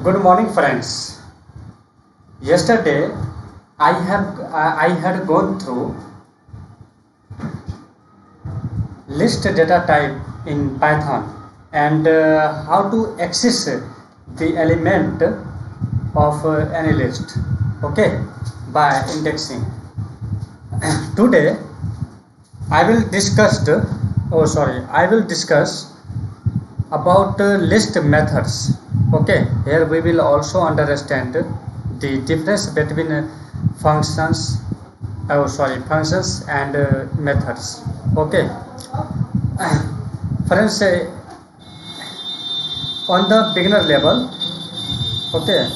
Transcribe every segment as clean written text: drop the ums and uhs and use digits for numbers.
Good morning, friends. Yesterday, I had gone through list data type in Python and how to access the element of any list. Okay, by indexing. Today, I will discuss. I will discuss about list methods. Okay, here we will also understand the difference between functions and methods. Okay, friends, on the beginner level, okay,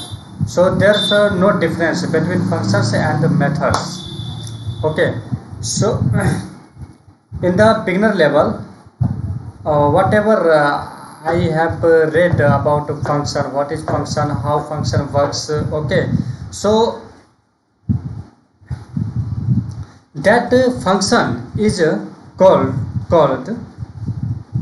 so there's no difference between functions and methods. Okay, so in the beginner level, whatever I have read about function, what is function, how function works. Okay, so that function is called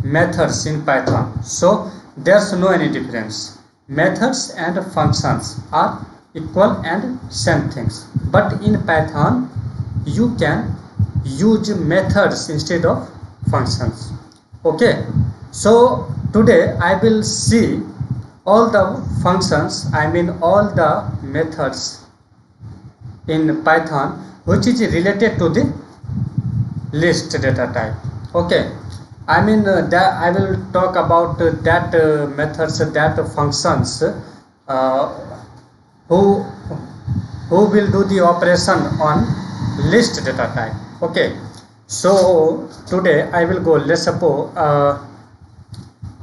methods in Python. So there's no any difference. Methods and functions are equal and same things. But in Python, you can use methods instead of functions. Okay, so today I will see all the functions, all the methods in Python which is related to the list data type. Okay, that I will talk about that methods, that functions who will do the operation on list data type. Okay, so today I will go. Let's suppose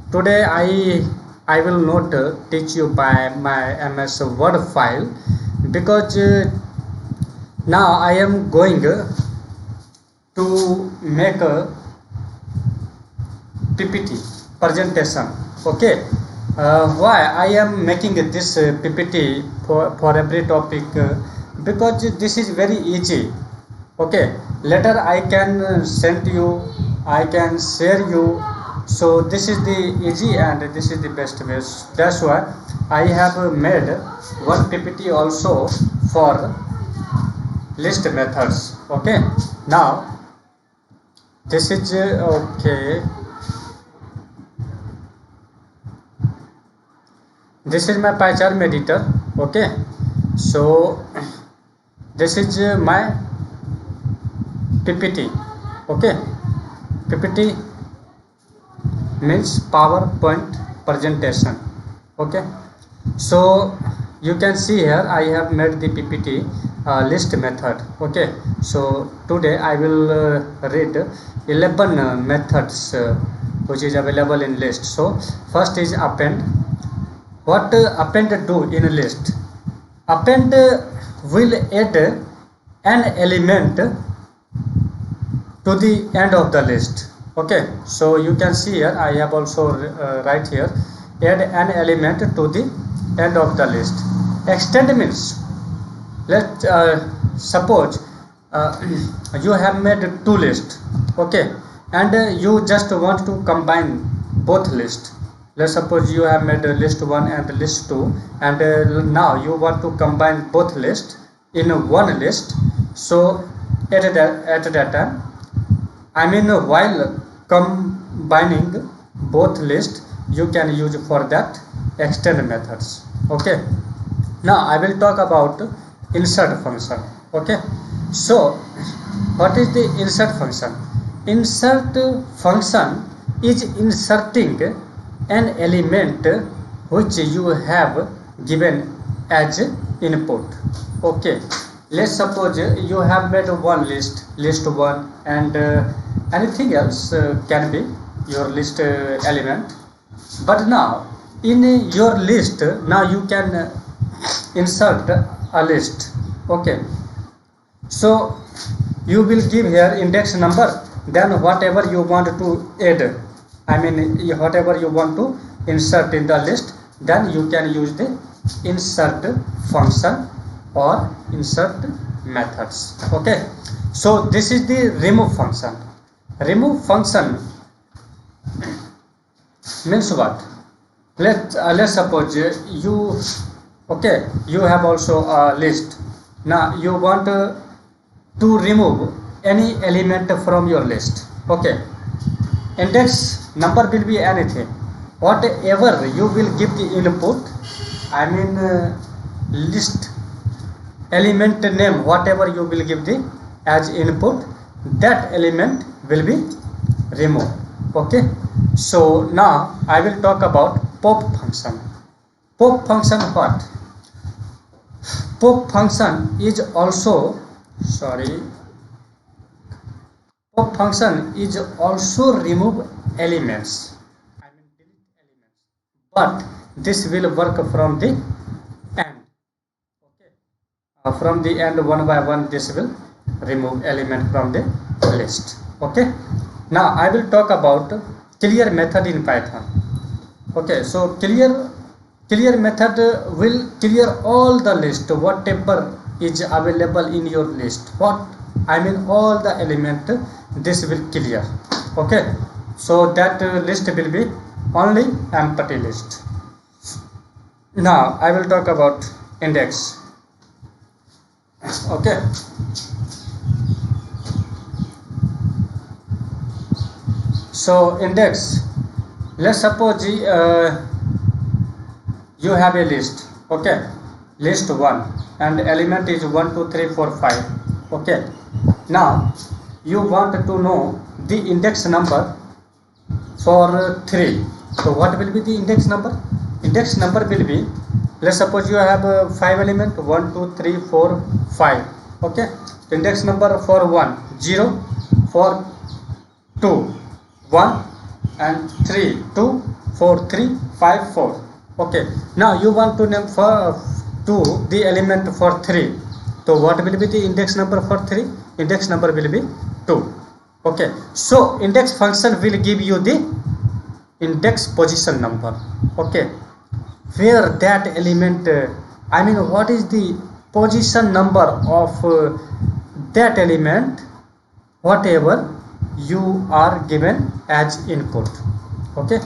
today I will not teach you by my MS Word file, because now I am going to make a PPT presentation. Okay, why I am making this PPT for every topic? Because this is very easy. Okay, later I can send you, I can share you. So this is the easy and this is the best way. That's why I have made one PPT also for list methods. Okay, now this is okay. This is my PyCharm editor. Okay, so this is my PPT. Okay, PPT means PowerPoint presentation. Okay, so you can see here I have made the PPT list method. Okay, so today I will read 11 methods which is available in list. So first is append. What append do in a list? Append will add an element to the end of the list. Okay, so you can see here I have also right here, add an element to the end of the list. Extend means, let's suppose you have made two lists. Okay, and you just want to combine both lists. Let's suppose you have made list 1 and list 2, and now you want to combine both lists in one list. So at that time, while combining both lists, you can use for that extend methods. Okay, now I will talk about insert function. Okay, so what is the insert function? Insert function is inserting an element which you have given as input. Okay, let's suppose you have made one list 1, and anything else can be your list element. But now in your list, now you can insert a list. Okay, so you will give here index number, then whatever you want to add, whatever you want to insert in the list, then you can use the insert function or insert methods. Okay, so this is the remove function. Remove function means what? Let's suppose you, okay, you have also a list. Now you want to remove any element from your list. Okay, index number will be anything, whatever you will give the input. I mean, list element name, whatever you will give the as input, that element will be removed. Okay, so now I will talk about pop function. Pop function, what? Pop function is also, sorry, pop function is also remove elements, I mean delete elements, but this will work from the end. Okay, from the end, one by one this will remove element from the list. Okay, now I will talk about clear method in Python. Okay, so clear method will clear all the list, whatever is available in your list, what I mean all the element, this will clear. Okay, so that list will be only empty list. Now I will talk about index. Okay, so index, let's suppose you have a list. Okay, list 1 and element is 1 2 3 4 5. Okay, now you want to know the index number for 3. So what will be the index number? Index number will be, let's suppose you have 5 element, 1 2 3 4 5. Okay, index number for 1 0, for 2 1, and 3 2 4 3 5 4. Okay, now you want to name for 2 the element for 3. So what will be the index number for 3? Index number will be 2. Okay, so index function will give you the index position number. Okay, where that element, I mean what is the position number of that element, whatever you are given as input. Okay,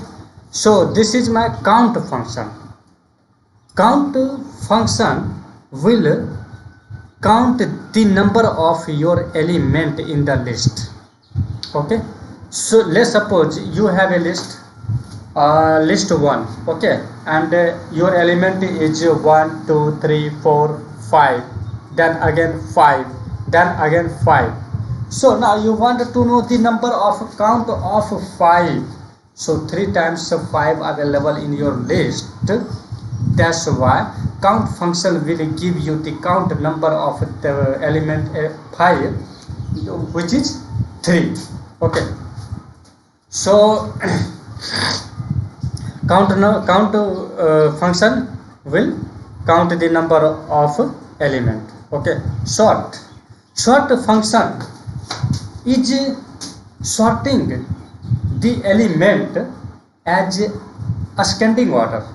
so this is my count function. Count function will count the number of your element in the list. Okay, so let's suppose you have a list, list 1. Okay, and your element is 1 2 3 4 5, then again 5, then again 5. So now you want to know the number of count of 5. So 3 times 5 available in your list. That's why count function will give you the count number of the element 5, which is 3. Okay, so count function will count the number of element. Okay, sort function is sorting the element as ascending order.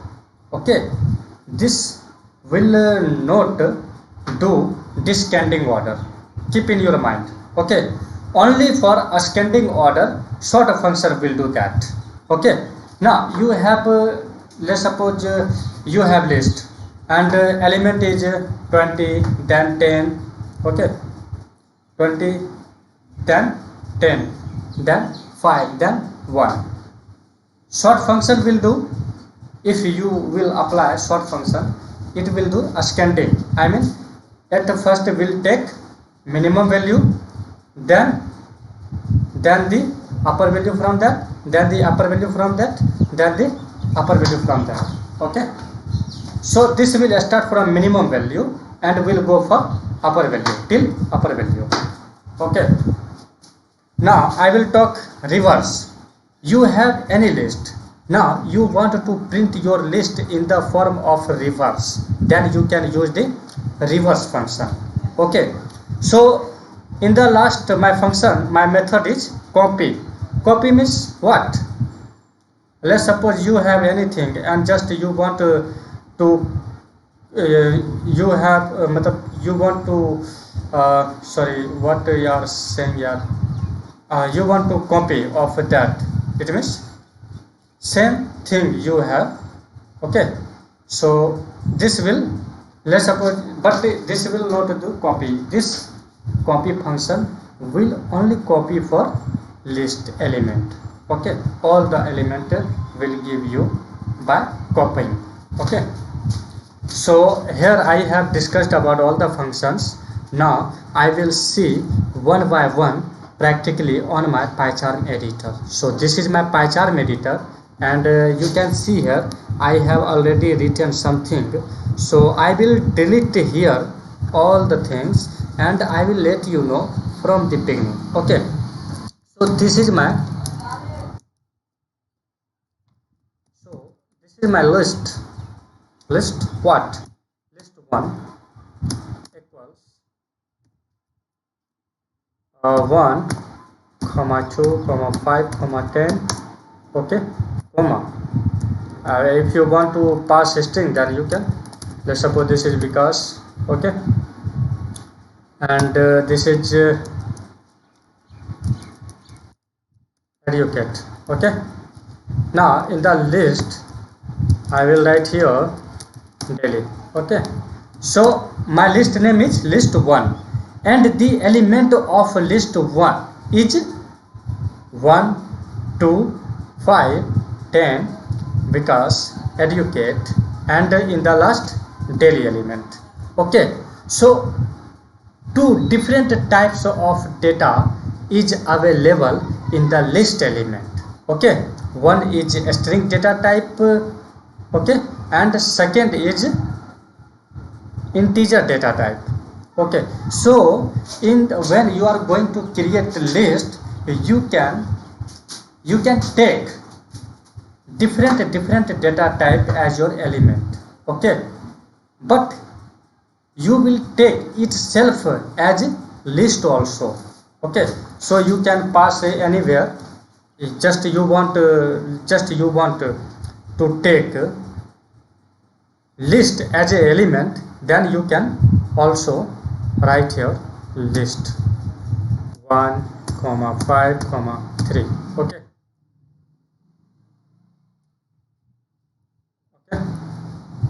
Okay, this will not do descending order, keep in your mind. Okay, only for ascending order sort function will do that. Okay, now you have let's suppose you have list and element is 20, then 10. Okay, 20, then 10, then 5, then 1. Sort function will do, if you will apply sort function, it will do ascending. I mean at the first will take minimum value, then the upper value from that, then the upper value from that, then the upper value from that. Okay, so this will start from minimum value and will go for upper value till upper value. Okay, now I will talk reverse. You have any list, now you want to print your list in the form of reverse, then you can use the reverse function. Okay, so in the last my function, my method is copy. Copy means what? Let's suppose you have anything and just you want to you have you want to sorry, what you are saying here, you want to copy of that. It means same thing you have Okay, so this will, let's suppose, but this will not do copy. This copy function will only copy for list element. Okay, all the element will give you by copying. Okay, so here I have discussed about all the functions. Now I will see one by one practically on my PyCharm editor. So this is my PyCharm editor, and you can see here I have already written something. So I will delete here all the things, and I will let you know from the beginning. Okay, so this is my, so this is my list what, list 1 equals 1 comma 2 comma 5 comma 10. Okay, comma, if you want to pass string, then you can, let's suppose this is because. Okay, and this is educate. Okay, now in the list I will write here daily. Okay, so my list name is list 1, and the element of list 1 is 1 2 5 10 because educate, and in the last daily element. Okay, so two different types of data is available in the list element. Okay, one is a string data type. Okay, and second is integer data type. Okay, so in when you are going to create a list, you can take different data type as your element. Okay, but you will take itself as list also. Okay, so you can pass anywhere, just you want to take list as a element, then you can also write here list 1 comma 5 comma 3. Okay, okay,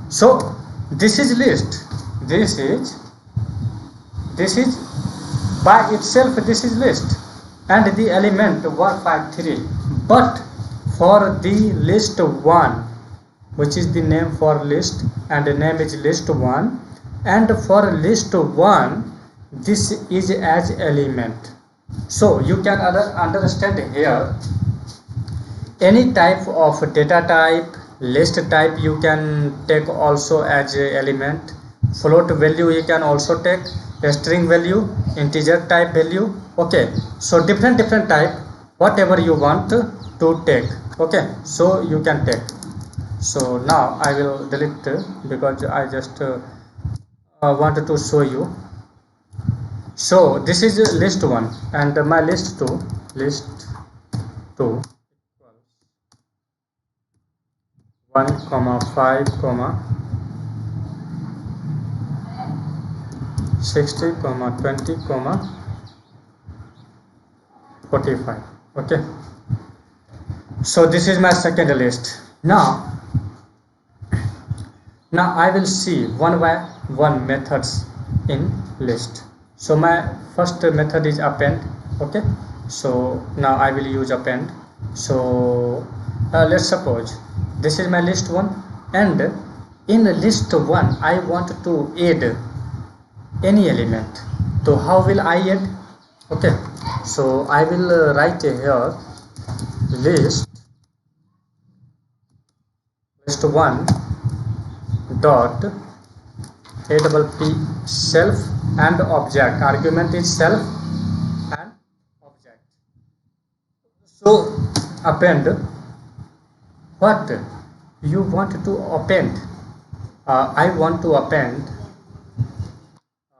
so this is list, this is by itself, this is list, and the element 153. But for the list 1, which is the name for list, and the name is list 1, and for list 1 this is as element. So you can understand here, any type of data type, list type you can take also as a element. Float value you can also take, a string value, integer type value. Okay, so different type, whatever you want to take. Okay, so you can take. So now I will delete because I just wanted to show you. So this is list 1, and my list 2 1 comma 5 comma 60 comma 20 comma 45. Okay, so this is my second list. Now I will see one by one methods in list. So my first method is append. Okay, so now I will use append. So let's suppose this is my list 1, and in list 1 I want to add any element. So how will I add? Okay, so I will write here list 1 dot a double p self and object, argument is self and object. So append, what you want to append? I want to append,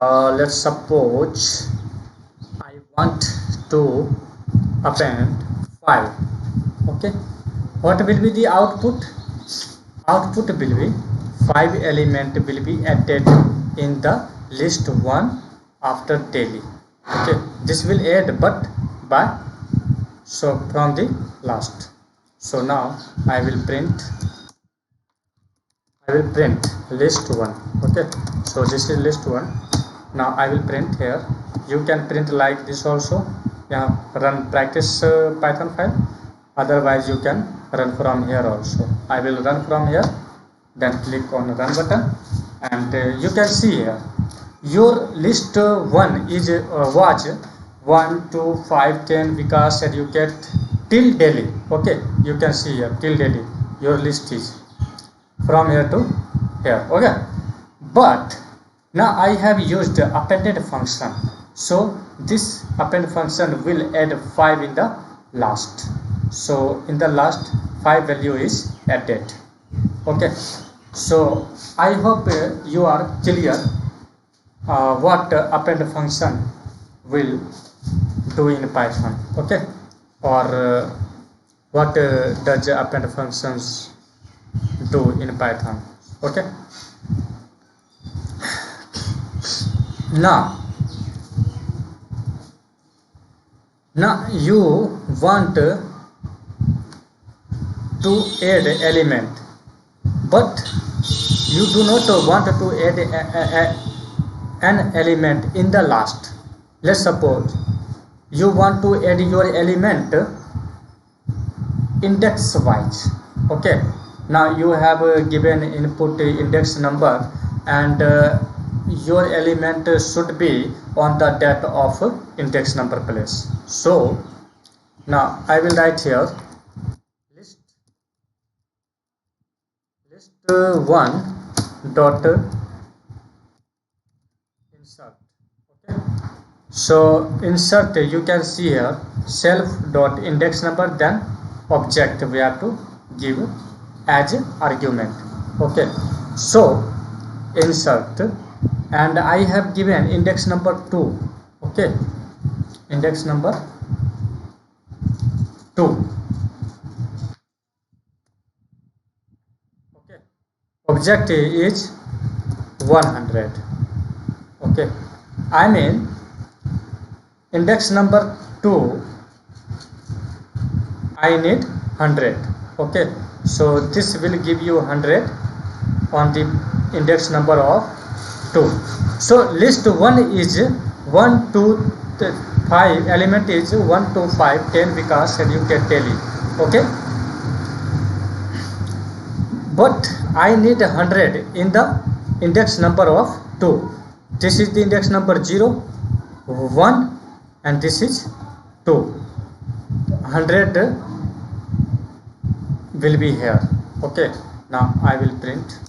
let's suppose I want to append 5. Okay, what will be the output? Output will be 5 element will be added in the list 1 after daily. Okay, this will add but by, so from the last. So now I will print I will print list 1. Okay, so this is list 1. Now I will print here. You can print like this also. Yeah, run practice Python file. Otherwise you can run from here also. I will run from here, then click on run button, and you can see here your list 1 is watch 1 2 5 10 Vikas educate till Delhi. Okay, you can see here till Delhi your list is from here to here. Okay, but now I have used the appended function, so this append function will add 5 in the last. So in the last 5 value is added. Okay, so I hope you are clear what append function will do in Python. Okay, or what does append functions do in Python. Okay, now you want to add element, but you do not want to add an element in the last. Let's suppose you want to add your element index wise. Okay, now you have given input index number, and your element should be on the data of index number place. So now I will write here list 1 dot insert. Okay, so insert, you can see here self dot index number, then object we have to give as argument. Okay, so insert, and I have given index number 2. Okay, index number 2. Okay, object is 100. Okay, I mean index number 2 I need 100. Okay, so this will give you 100 on the index number of 2. So list 1 is 1 2 5, element is 1 2 5 10 because you get daily. Okay, but I need 100 in the index number of 2. This is the index number 0 1 and this is 2. 100 will be here. Okay, now I will print.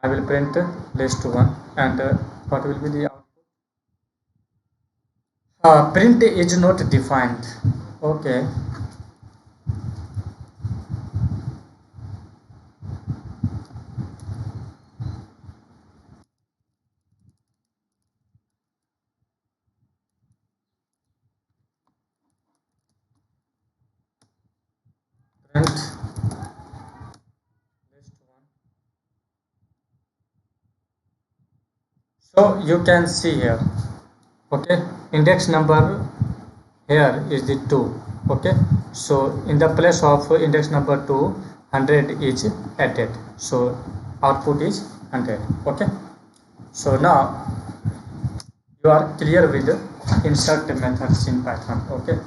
I will print list 1, and what will be the output? Print is not defined. Okay, print list 1. So you can see here. Okay, index number here is the 2. Okay, so in the place of index number 2 100 is added, so output is 100. Okay, so now you are clear with the insert methods in Python. Okay,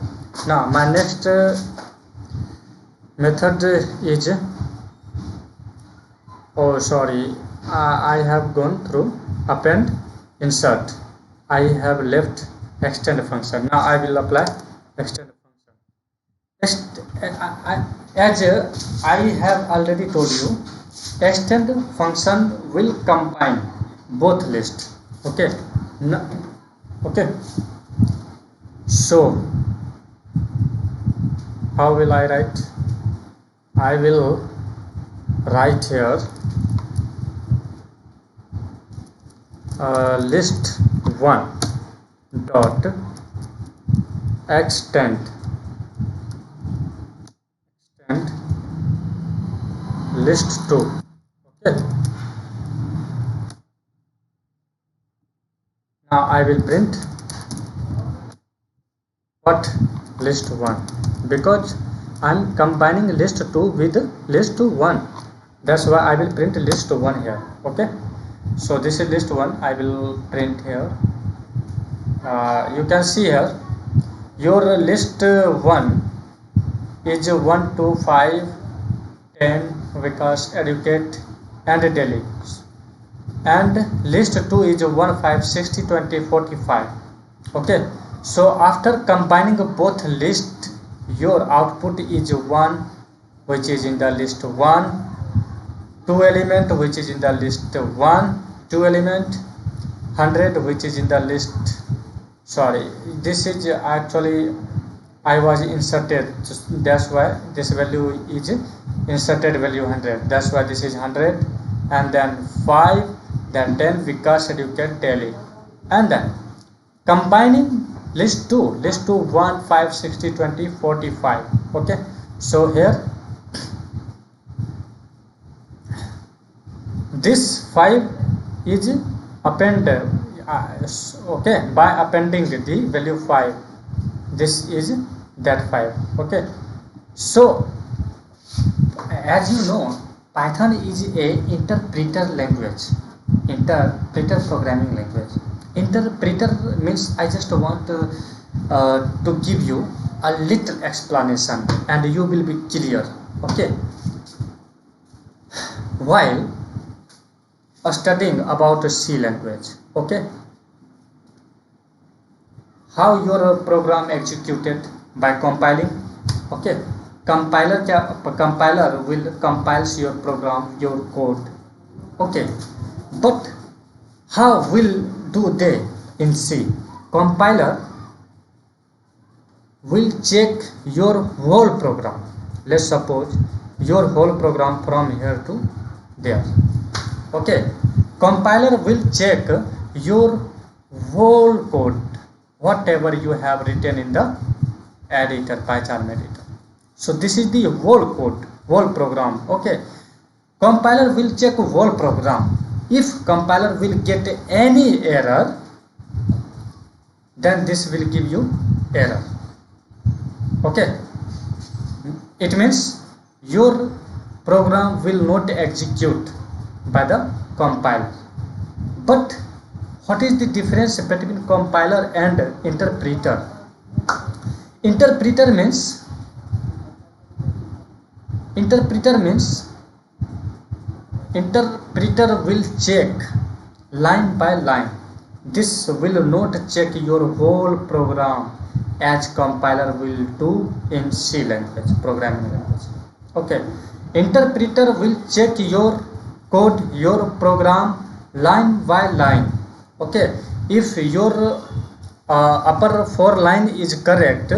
now my next method is I have gone through append, insert. I have left extend function. Now I will apply extend function. As I have already told you, extend function will combine both lists. Okay, okay, so how will I write? I will write here list 1 dot extend list 2. Okay, Now I will print what list 1, because I'm combining list 2 with list 1. That's why I will print list 1 here. Okay, so this is list 1. I will print here. You can see here your list 1 is 1 2 5 10 Vikas, Educate and Delhi, and list 2 is 1 5 60 20 45. Okay, so after combining both list, your output is 1 which is in the list 1, 2 element which is in the list 1, 2 element, 100 which is in the list, sorry, this is actually I was inserted, that's why this value is inserted value 100, that's why this is 100, and then 5, then 10 Vikas, Educate, Delhi, and then combining list 2 1 5 60 20 45. Okay, so here this 5 is append, okay, by appending the value 5, this is that 5. Okay, so as you know, Python is a interpreter language, interpreter programming language. Interpreter means I just want to give you a little explanation and you will be clear. Okay, while studying about C language, okay, how your program executed by compiling. Okay, compiler will compiles your program, your code. Okay, but how will do they in C? Compiler will check your whole program. Let's suppose your whole program from here to there. Okay, compiler will check your whole code, whatever you have written in the editor, Python editor. So this is the whole code, whole program. Okay, compiler will check whole program. If compiler will get any error, then this will give you error. Okay, it means your program will not execute by the compiler. But what is the difference between compiler and interpreter? Interpreter means interpreter will check line by line. This will not check your whole program as compiler will do in C language, programming language. Okay, interpreter will check your code, your program line by line. Okay, if your upper 4 line is correct,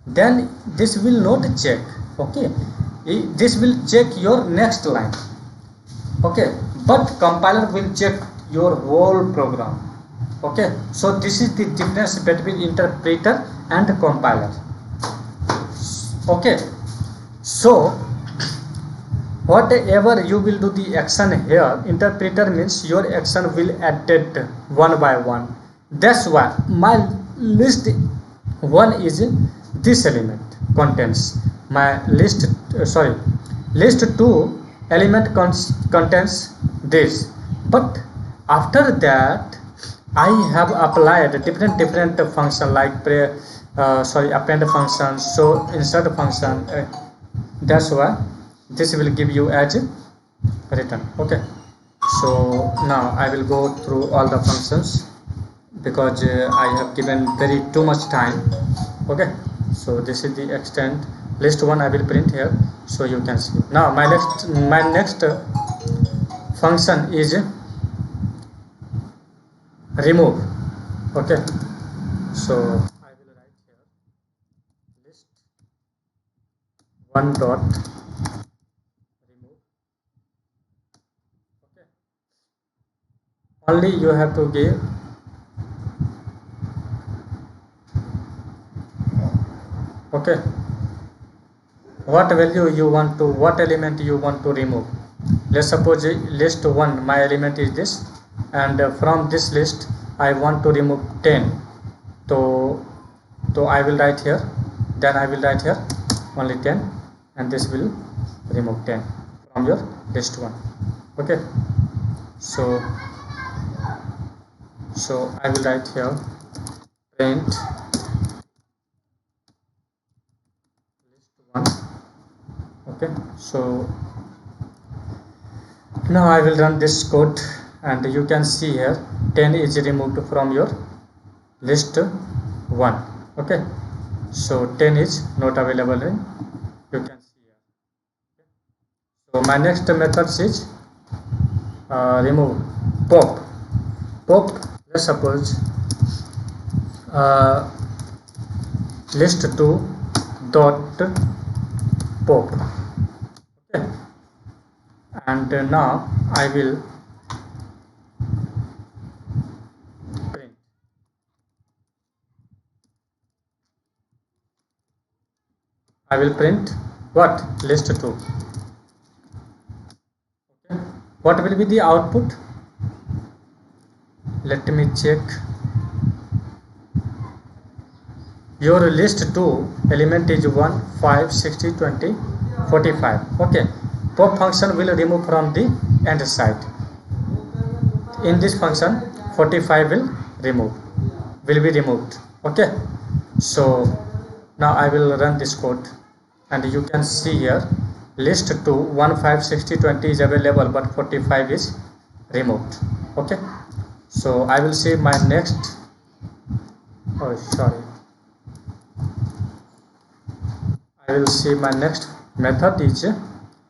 then this will not check. Okay, this will check your next line. Okay, but compiler will check your whole program. Okay, so this is the difference between interpreter and compiler. Okay, so whatever you will do the action here, interpreter means your action will added one by one. That's why my list 1 is this element contains, my list list 2 element contains this, but after that I have applied different function like append function, so insert function. That's why this will give you as written. Okay, so now I will go through all the functions because I have given very too much time. Okay, so this is the extent. List 1 I will print here so you can see. Now my next function is remove. Okay, so I will write here list 1 dot remove. Okay, only you have to give okay what value you want to, what element you want to remove. Let's suppose list 1, my element is this, and from this list I want to remove 10, so I will write here, then I will write here only 10, and this will remove 10 from your list 1. Okay, so I will write here print list 1. Okay, so now I will run this code, and you can see here 10 is removed from your list 1. Okay, so 10 is not available in, you can see here. So my next method is remove pop. Let's suppose list 2 dot pop. Okay, and now I will print. I will print what? List 2. Okay, what will be the output? Let me check. Your list 2 element is 1, 5, 60, 20, 45. Okay, pop function will remove from the end side. In this function 45 will be removed. Okay, so now I will run this code, and you can see here list 2 1, 5, 60, 20 is available, but 45 is removed. Okay, so I will see my next, oh sorry, I will see my next method is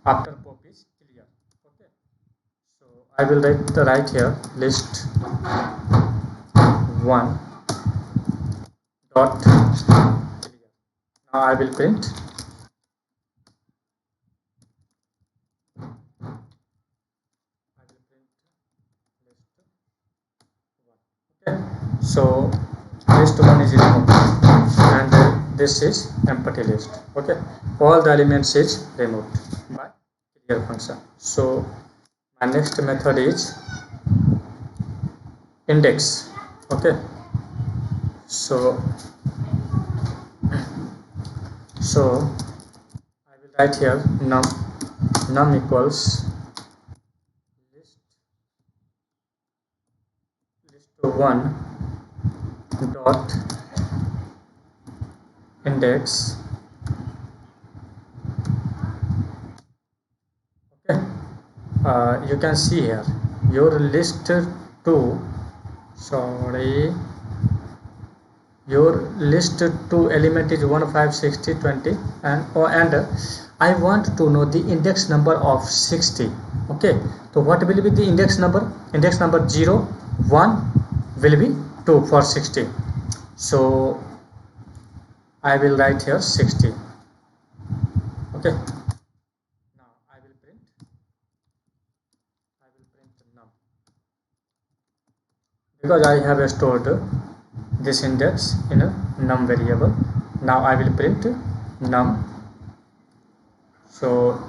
after pop is clear. Okay, so I will write here list 1 dot clear. Now I will print. Okay, so list 1 is removed, and this is empty list. Okay, all the elements is removed by clear function. So my next method is index. Okay, so I will write here num equals list 1 dot index. Okay, you can see here your list 2, sorry, your list 2 element is 1, 5, 60, 20, and I want to know the index number of 60. Okay, so what will be the index number? Index number 0, 1 will be 2 for 60. So I will write here 60. Okay, now I will print num, because I have stored this index in a num variable. Now I will print num. So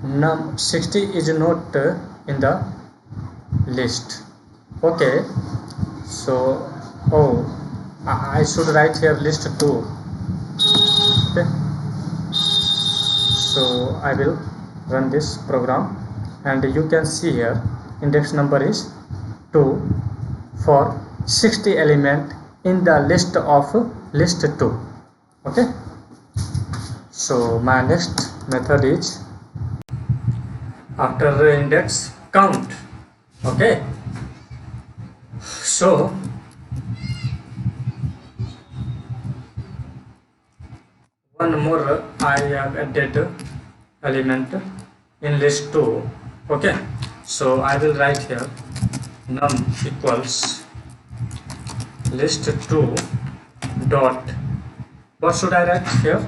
num 60 is not in the list. Okay, so I should write here list 2. Okay, so I will run this program, and you can see here index number is 2 for 60 element in the list of list 2. Okay, so my next method is after the index count. Okay, so one more I have added element in list 2. Okay, so I will write here num equals list 2 dot, what should I write here?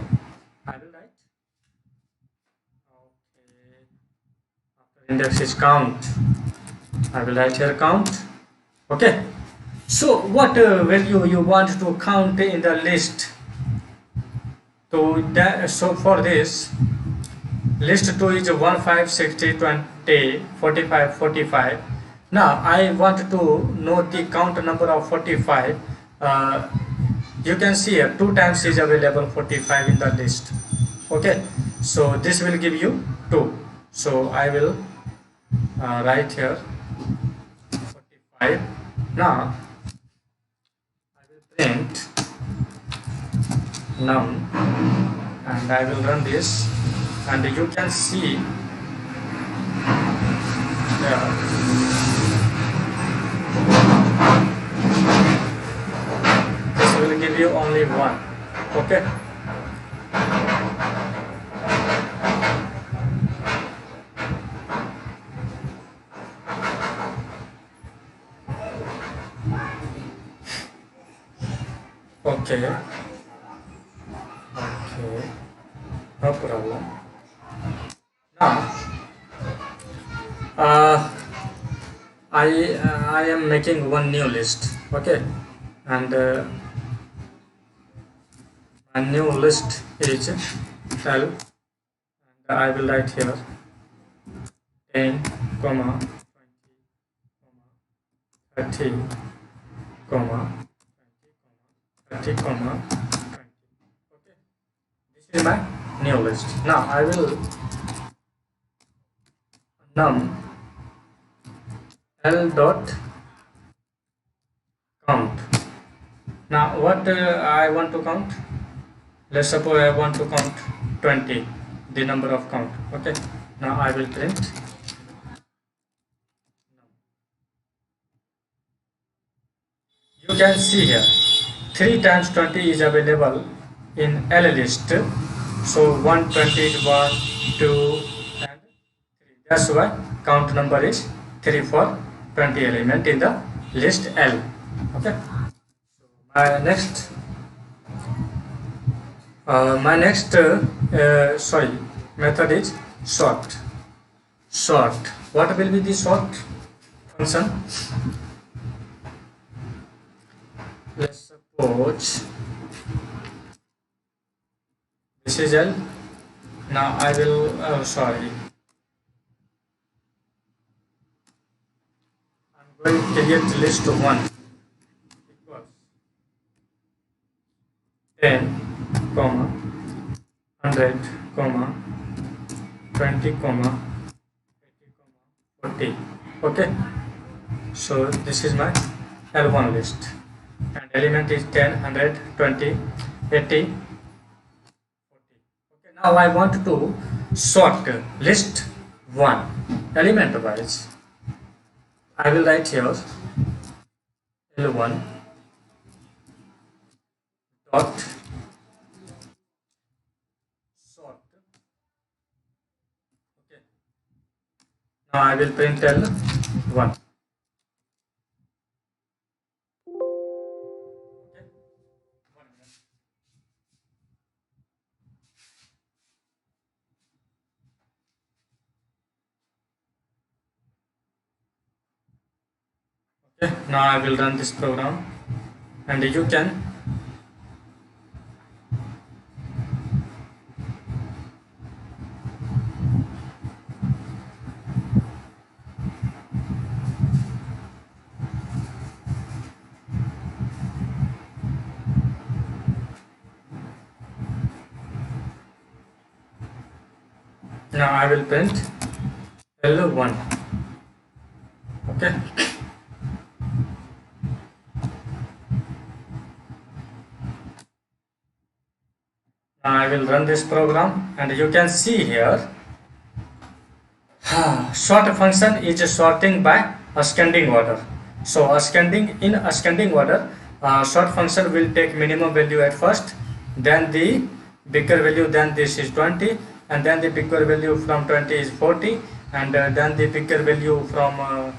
I will write, okay, after index is count, I will write here count. Okay, so what value you want to count in the list? So for this list 2 is 1, 5, 60, 20, 45, 45. Now I want to know the count number of 45. You can see here 2 times is available 45 in the list. Okay, so this will give you 2. So I will write here 45. Now I will print num and I will run this, and you can see this will give you only 1. Okay, okay, okay, no problem. Now I am making one new list. Okay, and my new list is L, and I will write here 10, 20, 30, 30, 20. Okay, this is my new list. Now I will num L dot count. Now what I want to count? Let's suppose I want to count 20, the number of count. Okay, now I will print. You can see here 3 times 20 is available in L list. So 120 is 1, 2 and 3. That's why count number is 3 for 20 element in the list L. Okay. So my next method is sort. Sort. What will be the sort function? Let's suppose this is L. Now I will I'm going to create list 1 equals 10, 100, 20, 80, 40. Okay, so this is my L1 list, and element is 10, 100, 20, 80, 40. Okay, now I want to sort list 1 element wise. I will write here L1 dot sort. Okay. Now I will print L1. Okay. 1 minute. Okay. Now I will run this program, and you can now I will print L1. Okay. Now I will run this program, and you can see here sort function is sorting by ascending order. So in ascending order, sort function will take minimum value at first, then the bigger value, then this is 20, and then the bigger value from 20 is 40, and then the bigger value from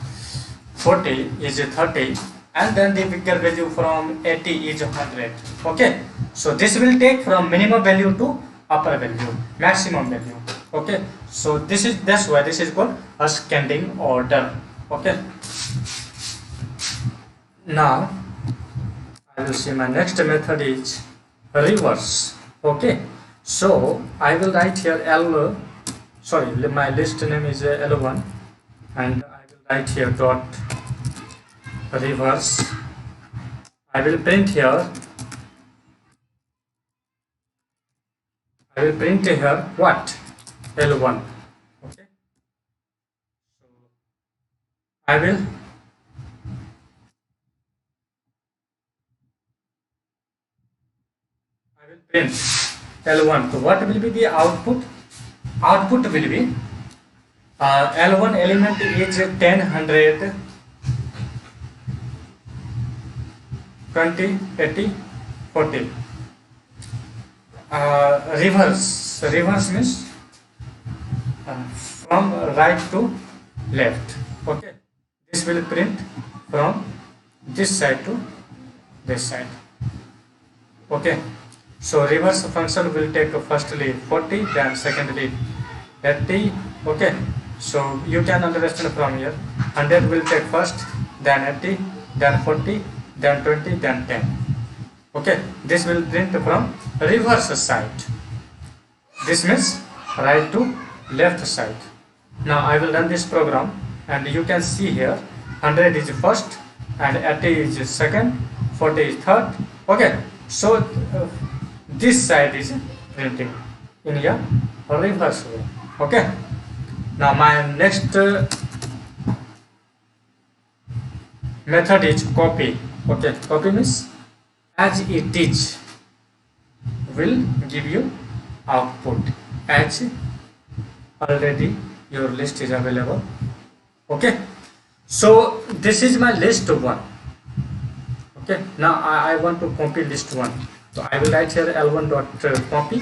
40 is 30, and then the bigger value from 80 is 100. Okay, so this will take from minimum value to upper value, maximum value. Okay, so that's why this is called ascending order. Okay, now I will see my next method is reverse. Okay, so I will write here my list name is L1, and I will write here dot reverse. I will print here. I will print here what? L1. Okay. So I will print L1. So what will be the output? Output will be L1 element is 10, 100, 20, 80, 40. Reverse means from right to left. Okay, this will print from this side to this side. Okay, so reverse function will take firstly 40, then secondly 80. Okay, so you can understand from here 100 will take first, then 80, then 40, then 20, then 10. Okay, this will print from reverse side. This means right to left side. Now I will run this program and you can see here 100 is first and 80 is second, 40 is third. Okay, so this side is printing in a reverse way. Okay, now my next method is copy. Okay, copy means as it is will give you output as already your list is available. Okay, so this is my list 1. Okay, now I want to copy list 1, so I will write here L1 dot copy.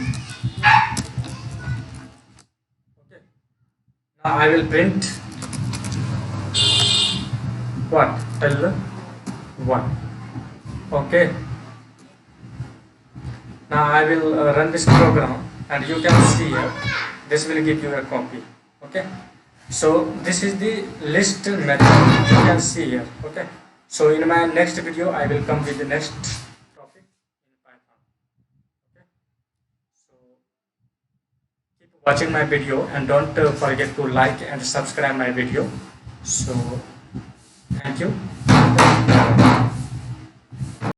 Okay, now I will print what? L1. Okay, now I will run this program and you can see here this will give you a copy. Okay, so this is the list method you can see here. Okay, so in my next video I will come with the next topic in Python. Okay, so keep watching my video and don't forget to like and subscribe my video. So thank you.